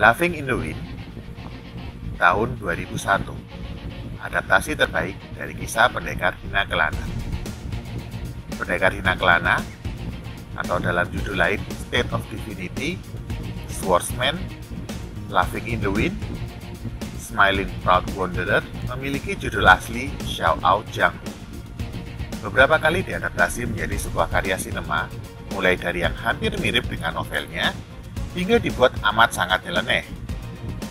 Laughing in the Wind tahun 2001, adaptasi terbaik dari kisah Pendekar Hina Kelana. Pendekar Hina Kelana, atau dalam judul lain State of Divinity, Swordsman, Laughing in the Wind, Smiling Proud Wanderer, memiliki judul asli Xiaoao Jianghu. Beberapa kali diadaptasi menjadi sebuah karya sinema, mulai dari yang hampir mirip dengan novelnya, hingga dibuat amat sangat nyeleneh,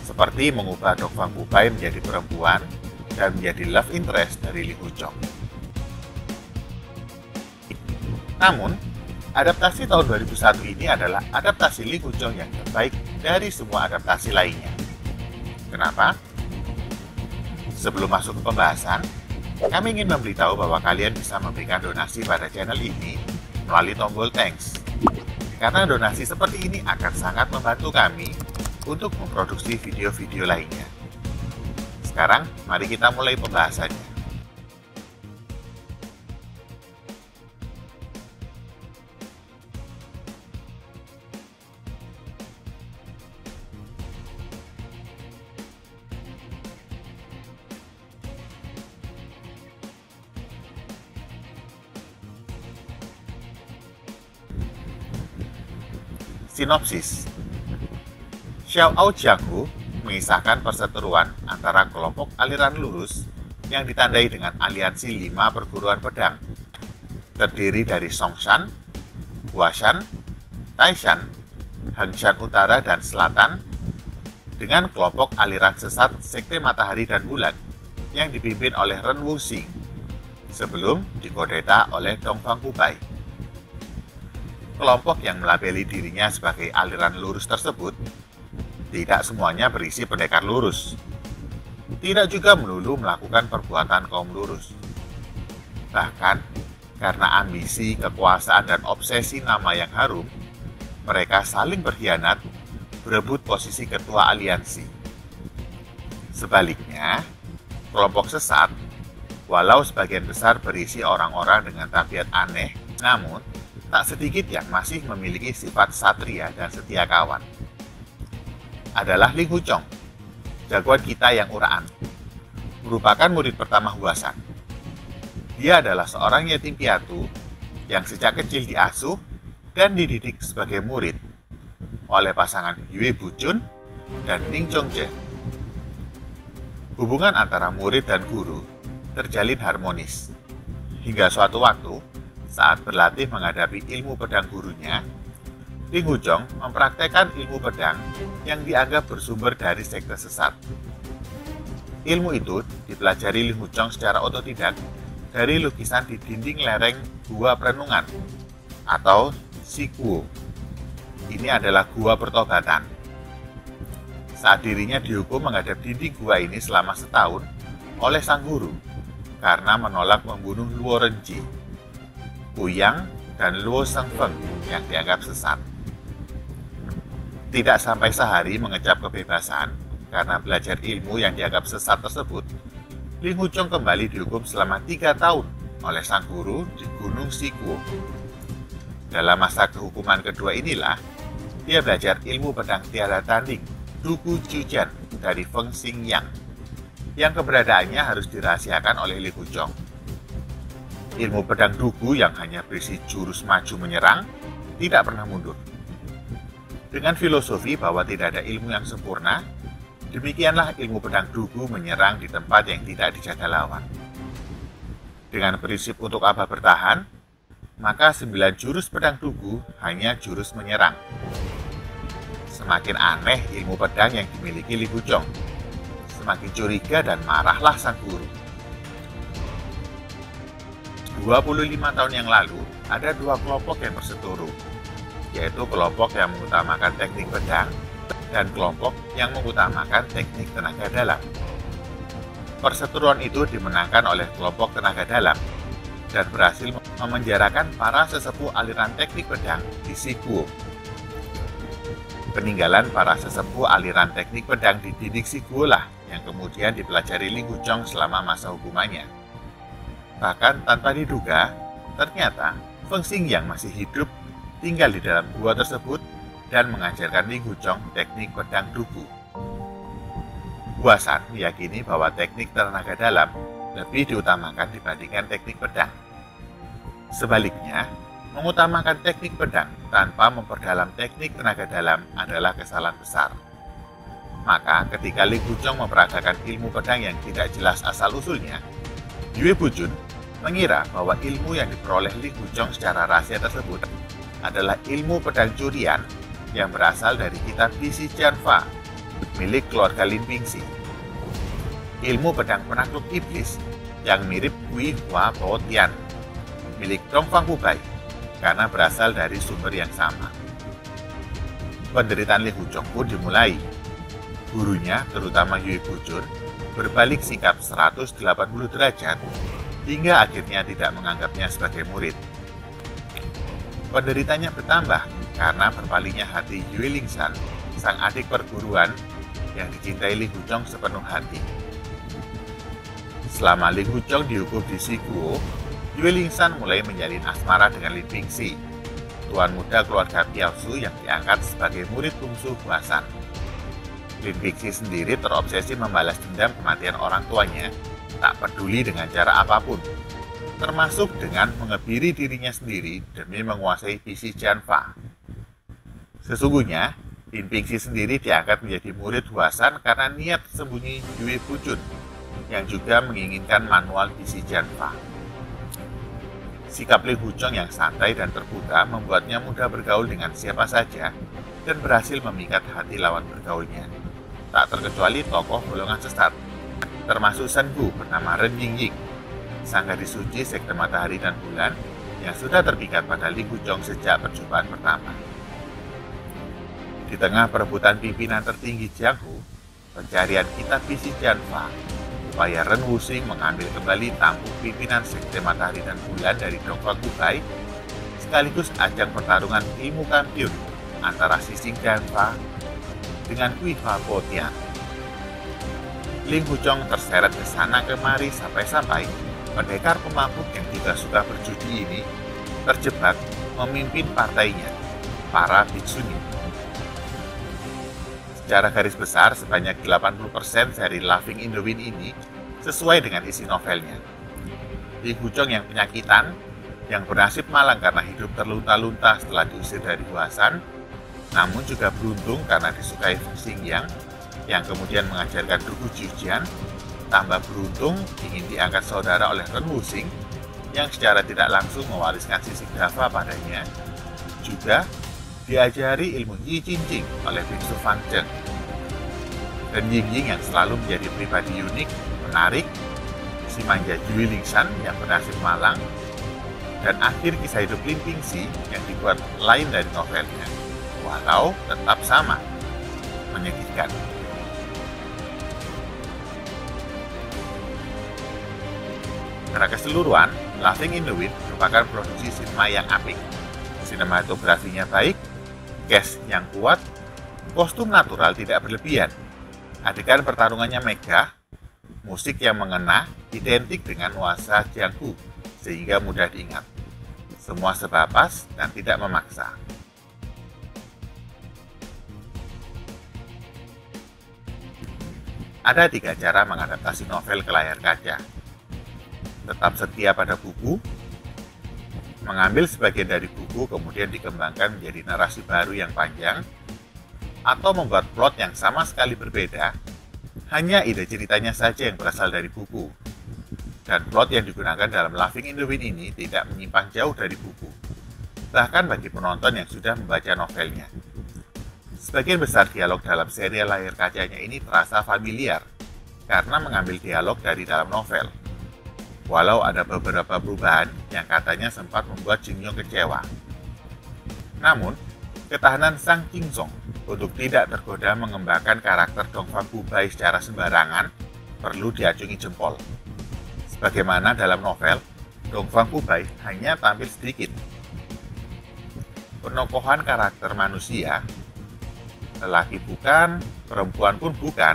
seperti mengubah Dong Fang Pubai menjadi perempuan dan menjadi love interest dari Li Huchong. Namun, adaptasi tahun 2001 ini adalah adaptasi Li Huchong yang terbaik dari semua adaptasi lainnya. Kenapa? Sebelum masuk ke pembahasan, kami ingin memberitahu bahwa kalian bisa memberikan donasi pada channel ini melalui tombol thanks. Karena donasi seperti ini akan sangat membantu kami untuk memproduksi video-video lainnya. Sekarang, mari kita mulai pembahasannya. Sinopsis. Xiaoao Jianghu mengisahkan perseteruan antara kelompok aliran lurus yang ditandai dengan aliansi 5 perguruan pedang, terdiri dari Songshan, Huashan, Taishan, Hangshan Utara dan Selatan, dengan kelompok aliran sesat Sekte Matahari dan Bulan yang dipimpin oleh Ren Wuxing sebelum dikudeta oleh Dong Fang Pubai. Kelompok yang melabeli dirinya sebagai aliran lurus tersebut tidak semuanya berisi pendekar lurus. Tidak juga melulu melakukan perbuatan kaum lurus. Bahkan, karena ambisi, kekuasaan, dan obsesi nama yang harum, mereka saling berkhianat, berebut posisi ketua aliansi. Sebaliknya, kelompok sesat, walau sebagian besar berisi orang-orang dengan tabiat aneh, namun tak sedikit yang masih memiliki sifat satria dan setia kawan, adalah Li Huchong, jagoan kita yang uraan, merupakan murid pertama Huashan. Dia adalah seorang yatim piatu yang sejak kecil diasuh dan dididik sebagai murid oleh pasangan Yue Buchun dan Ning Chongzhe. Hubungan antara murid dan guru terjalin harmonis, hingga suatu waktu saat berlatih menghadapi ilmu pedang gurunya, Li Huchong mempraktekkan ilmu pedang yang dianggap bersumber dari sekte sesat. Ilmu itu dipelajari Li Huchong secara otodidak dari lukisan di dinding lereng Gua Perenungan atau Sikuo. Ini adalah gua pertobatan. Saat dirinya dihukum menghadap dinding gua ini selama setahun oleh sang guru karena menolak membunuh Luo Renji, Puyang, dan Luo Shengfeng yang dianggap sesat. Tidak sampai sehari mengecap kebebasan karena belajar ilmu yang dianggap sesat tersebut, Li Huchong kembali dihukum selama 3 tahun oleh sang guru di Gunung Sikuo. Dalam masa kehukuman kedua inilah, dia belajar ilmu pedang tiada tanding, Dugu Jujian, dari Feng Xingyang, yang keberadaannya harus dirahasiakan oleh Li Huchong. Ilmu pedang dugu yang hanya berisi jurus maju menyerang, tidak pernah mundur. Dengan filosofi bahwa tidak ada ilmu yang sempurna, demikianlah ilmu pedang dugu menyerang di tempat yang tidak dijaga lawan. Dengan prinsip untuk apa bertahan, maka 9 jurus pedang dugu hanya jurus menyerang. Semakin aneh ilmu pedang yang dimiliki Li Huchong, semakin curiga dan marahlah sang guru. 25 tahun yang lalu, ada 2 kelompok yang berseteru, yaitu kelompok yang mengutamakan teknik pedang dan kelompok yang mengutamakan teknik tenaga dalam. Perseteruan itu dimenangkan oleh kelompok tenaga dalam dan berhasil memenjarakan para sesepuh aliran teknik pedang di Sikuo. Peninggalan para sesepuh aliran teknik pedang di dinding Sikuo lah yang kemudian dipelajari Li Huchong selama masa hukumannya. Bahkan tanpa diduga, ternyata Feng Xingyang masih hidup, tinggal di dalam gua tersebut, dan mengajarkan Ling Huchong teknik pedang dugu. Huasan meyakini bahwa teknik tenaga dalam lebih diutamakan dibandingkan teknik pedang. Sebaliknya, mengutamakan teknik pedang tanpa memperdalam teknik tenaga dalam adalah kesalahan besar. Maka ketika Ling Huchong memperagakan ilmu pedang yang tidak jelas asal-usulnya, Yue Bujun mengira bahwa ilmu yang diperoleh Ling Huchong secara rahasia tersebut adalah ilmu pedang curian yang berasal dari kitab Bisi Jianfa milik keluarga Lin Bingxi. Ilmu pedang penakluk iblis yang mirip Gui Hua Bo Tian milik Dongfang Hubai karena berasal dari sumber yang sama. Penderitaan Ling Huchong pun dimulai. Gurunya, terutama Yue Bujun, berbalik sikap 180 derajat hingga akhirnya tidak menganggapnya sebagai murid. Penderitanya bertambah karena berpalingnya hati Yue Lingshan, sang adik perguruan yang dicintai Ling Huchong sepenuh hati. Selama Ling Huchong dihukum di Siguo, Yue Lingshan mulai menjalin asmara dengan Lin Bingxi, tuan muda keluarga Piaosu yang diangkat sebagai murid bungsu Huasan. Lin Bingxi sendiri terobsesi membalas dendam kematian orang tuanya, tak peduli dengan cara apapun, termasuk dengan mengebiri dirinya sendiri demi menguasai Bisi Jianfa. Sesungguhnya, Lin Bingxi sendiri diangkat menjadi murid Huasan karena niat sembunyi Yue Bujun, yang juga menginginkan manual Bisi Jianfa. Sikap Ling Huchong yang santai dan terbuka membuatnya mudah bergaul dengan siapa saja dan berhasil memikat hati lawan bergaulnya, tak terkecuali tokoh golongan sesat, termasuk Shen Gu bernama Ren Yingying, sang gadis suci sekte matahari dan bulan yang sudah terpikat pada Ling Huchong sejak perjumpaan pertama. Di tengah perebutan pimpinan tertinggi Jianghu, pencarian kitab Bisi Jianfa, upaya Ren Wuxing mengambil kembali tampuk pimpinan sekte matahari dan bulan dari Dongfang Hubai, sekaligus ajang pertarungan ilmu kampiun antara Xixing Jianfa dengan Gui Hua Bo Tian. Ling Huchong terseret ke sana kemari sampai-sampai pendekar pemabuk yang juga suka berjudi ini terjebak memimpin partainya, para bhiksuni. Secara garis besar, sebanyak 80% seri Laughing in the Wind ini sesuai dengan isi novelnya. Ling Huchong yang penyakitan, yang bernasib malang karena hidup terlunta-lunta setelah diusir dari Huasan, namun juga beruntung karena disukai Fu Xingyang yang kemudian mengajarkan Dugu Jiujian, tambah beruntung ingin diangkat saudara oleh Ren Wuxing yang secara tidak langsung mewariskan sisi Dava padanya, juga diajari ilmu Yi Jingjing oleh Biksu Fang Zheng. Ren Yingying yang selalu menjadi pribadi unik, menarik, si manja Yue Lingshan yang bernasib malang, dan akhir kisah hidup Lin Bingxi yang dibuat lain dari novelnya, walau tetap sama, menyedihkan. Secara keseluruhan, Laughing in the Wind merupakan produksi sinema yang apik. Sinematografinya baik, cast yang kuat, kostum natural tidak berlebihan, adegan pertarungannya megah, musik yang mengena, identik dengan nuansa Jianghu, sehingga mudah diingat. Semua serba pas dan tidak memaksa. Ada 3 cara mengadaptasi novel ke layar kaca. Tetap setia pada buku, mengambil sebagian dari buku kemudian dikembangkan menjadi narasi baru yang panjang, atau membuat plot yang sama sekali berbeda, hanya ide ceritanya saja yang berasal dari buku. Dan plot yang digunakan dalam Laughing in the Wind ini tidak menyimpang jauh dari buku, bahkan bagi penonton yang sudah membaca novelnya. Sebagian besar dialog dalam serial layar kacanya ini terasa familiar, karena mengambil dialog dari dalam novel. Walau ada beberapa perubahan yang katanya sempat membuat Jingyong kecewa. Namun, ketahanan Sang Qingzong untuk tidak tergoda mengembangkan karakter Dongfang Hubai secara sembarangan perlu diacungi jempol. Sebagaimana dalam novel, Dongfang Hubai hanya tampil sedikit. Penokohan karakter manusia, lelaki bukan, perempuan pun bukan,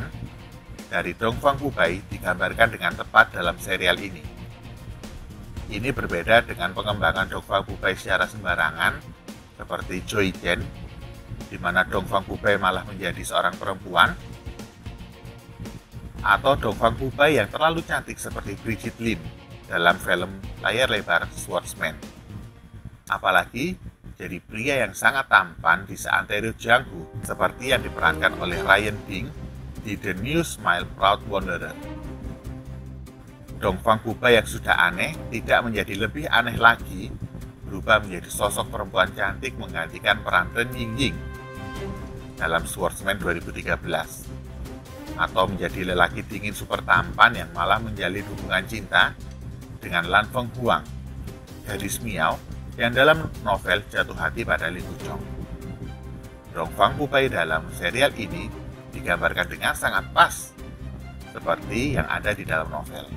dari Dongfang Hubai digambarkan dengan tepat dalam serial ini. Ini berbeda dengan pengembangan Dongfang Hubai secara sembarangan, seperti Joy Chen, di mana Dong Fang Pubai malah menjadi seorang perempuan, atau Dong Fang Pubai yang terlalu cantik seperti Brigitte Lim dalam film layar lebar Swordsman. Apalagi jadi pria yang sangat tampan di seantero Jianghu seperti yang diperankan oleh Ryan Ding di The New Smile Proud Wanderer. Dong Fang Pubai yang sudah aneh tidak menjadi lebih aneh lagi, berubah menjadi sosok perempuan cantik menggantikan peran Ren Yingying dalam Swordsman 2013, atau menjadi lelaki dingin super tampan yang malah menjalin hubungan cinta dengan Lan Feng Huang, gadis Miao yang dalam novel jatuh hati pada Li Huchong. Dong Fang Pubai dalam serial ini digambarkan dengan sangat pas seperti yang ada di dalam novel.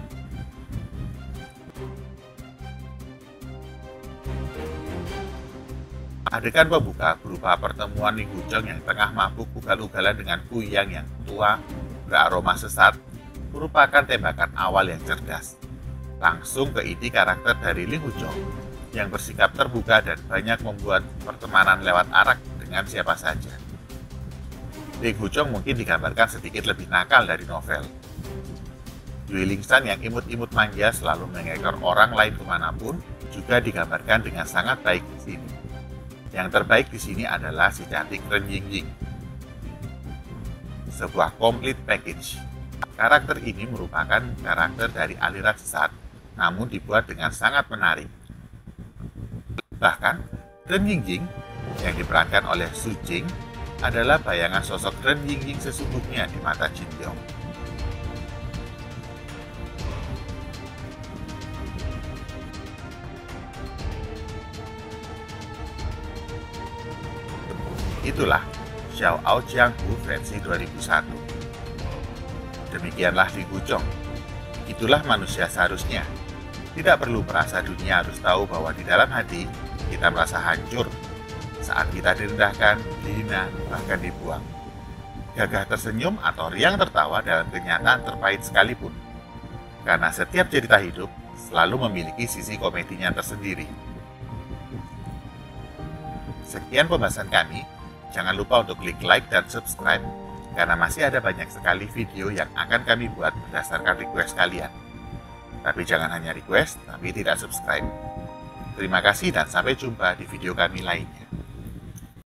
Adegan pembuka berupa pertemuan Li Huchong yang tengah mabuk ugal-ugalan dengan Kuyang yang tua beraroma sesat merupakan tembakan awal yang cerdas. Langsung ke inti karakter dari Li Huchong yang bersikap terbuka dan banyak membuat pertemanan lewat arak dengan siapa saja. Li Huchong mungkin digambarkan sedikit lebih nakal dari novel. Yue Lingshan yang imut-imut manja selalu mengekor orang lain kemanapun juga digambarkan dengan sangat baik di sini. Yang terbaik di sini adalah si cantik Ren Yingying. Sebuah complete package. Karakter ini merupakan karakter dari aliran sesat, namun dibuat dengan sangat menarik. Bahkan, Ren Yingying yang diperankan oleh Su Jing adalah bayangan sosok Ren Yingying sesungguhnya di mata Jin Yong. Itulah Xiao Ao Jianghu versi 2001. Demikianlah Li Huchong. Itulah manusia seharusnya. Tidak perlu merasa dunia harus tahu bahwa di dalam hati kita merasa hancur saat kita direndahkan, dihina, bahkan dibuang. Gagah tersenyum atau riang tertawa dalam kenyataan terpahit sekalipun. Karena setiap cerita hidup selalu memiliki sisi komedinya tersendiri. Sekian pembahasan kami. Jangan lupa untuk klik like dan subscribe, karena masih ada banyak sekali video yang akan kami buat berdasarkan request kalian. Tapi jangan hanya request, tapi tidak subscribe. Terima kasih dan sampai jumpa di video kami lainnya.